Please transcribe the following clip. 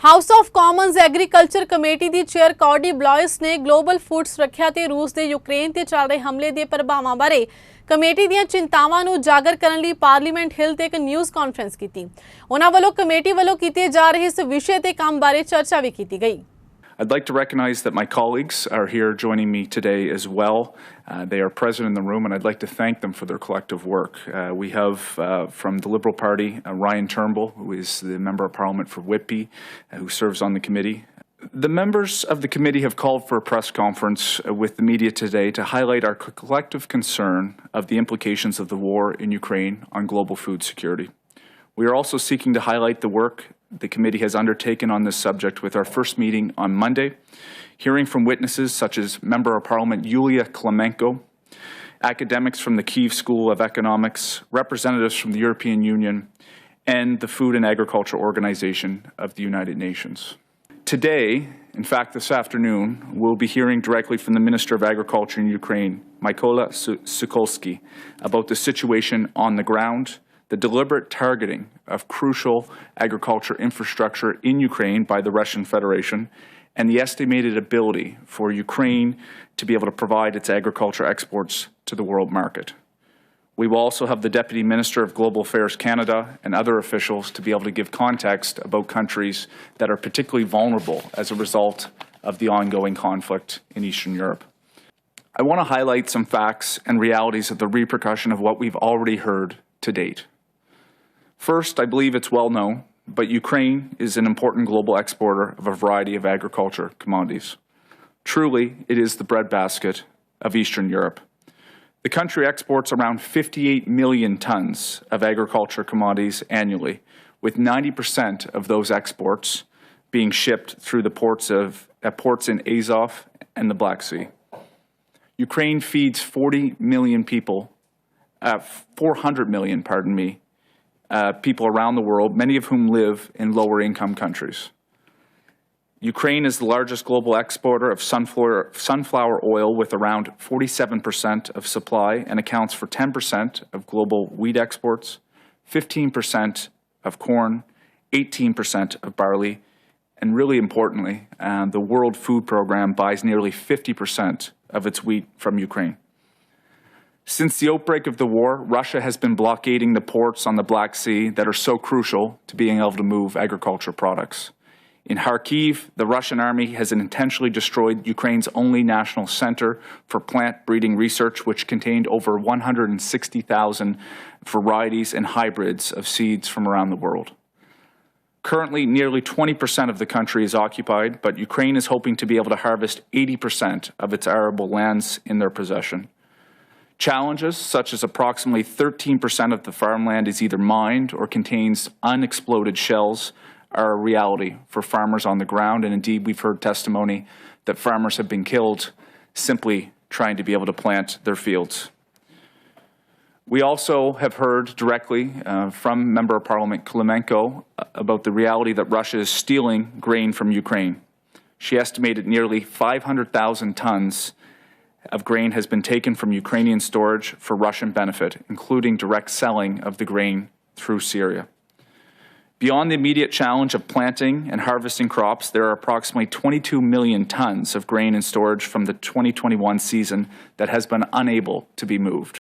House of Commons agriculture committee the chair ਕੌਡੀ ਬਲॉयस ਨੇ global food ਸੁਰੱਖਿਆ ਤੇ ਰੂਸ ਦੇ ਯੂਕਰੇਨ ਤੇ ਚੱਲ ਰਹੇ ਹਮਲੇ ਦੇ ਪ੍ਰਭਾਵਾਂ ਬਾਰੇ ਕਮੇਟੀ ਦੀਆਂ ਚਿੰਤਾਵਾਂ ਨੂੰ ਉਜਾਗਰ ਕਰਨ ਲਈ ਪਾਰਲੀਮੈਂਟ ਹਿੱਲ ਤੇ ਇੱਕ ਨਿਊਜ਼ ਕਾਨਫਰੰਸ ਕੀਤੀ। ਉਹਨਾਂ ਵੱਲੋਂ ਕਮੇਟੀ ਵੱਲੋਂ ਕੀਤੇ ਜਾ ਰਹੇ ਇਸ ਵਿਸ਼ੇ ਤੇ ਕੰਮ ਬਾਰੇ ਚਰਚਾ ਵੀ ਕੀਤੀ ਗਈ। I'd like to recognize that my colleagues are here joining me today as well. They are present in the room, and I'd like to thank them for their collective work. We have from the Liberal Party, Ryan Turnbull, who is the Member of Parliament for Whitby, who serves on the committee. The members of the committee have called for a press conference with the media today to highlight our collective concern of the implications of the war in Ukraine on global food security. We are also seeking to highlight the work the committee has undertaken on this subject with our first meeting on Monday, hearing from witnesses such as Member of Parliament Yulia Klemenko, academics from the Kyiv School of Economics, representatives from the European Union, and the Food and Agriculture Organization of the United Nations. Today, in fact this afternoon, we'll be hearing directly from the Minister of Agriculture in Ukraine, Mykola Sukolski, about the situation on the ground, the deliberate targeting of crucial agriculture infrastructure in Ukraine by the Russian Federation, and the estimated ability for Ukraine to be able to provide its agriculture exports to the world market. We will also have the Deputy Minister of Global Affairs Canada and other officials to be able to give context about countries that are particularly vulnerable as a result of the ongoing conflict in Eastern Europe. I want to highlight some facts and realities of the repercussion of what we've already heard to date. First, I believe it's well known, but Ukraine is an important global exporter of a variety of agriculture commodities. Truly, it is the breadbasket of Eastern Europe. The country exports around 58 million tons of agriculture commodities annually, with 90% of those exports being shipped through the ports in Azov and the Black Sea. Ukraine feeds 400 million people, people around the world, many of whom live in lower income countries. Ukraine is the largest global exporter of sunflower oil with around 47% of supply and accounts for 10% of global wheat exports, 15% of corn, 18% of barley, and really importantly, the World Food Program buys nearly 50% of its wheat from Ukraine. Since the outbreak of the war, Russia has been blockading the ports on the Black Sea that are so crucial to being able to move agriculture products. In Kharkiv, the Russian army has intentionally destroyed Ukraine's only national center for plant breeding research, which contained over 160,000 varieties and hybrids of seeds from around the world. Currently, nearly 20% of the country is occupied, but Ukraine is hoping to be able to harvest 80% of its arable lands in their possession. Challenges such as approximately 13% of the farmland is either mined or contains unexploded shells are a reality for farmers on the ground, and indeed we've heard testimony that farmers have been killed simply trying to be able to plant their fields. We also have heard directly from Member of Parliament Klemenko about the reality that Russia is stealing grain from Ukraine. She estimated nearly 500,000 tons of grain has been taken from Ukrainian storage for Russian benefit, including direct selling of the grain through Syria. Beyond the immediate challenge of planting and harvesting crops, there are approximately 22 million tons of grain in storage from the 2021 season that has been unable to be moved.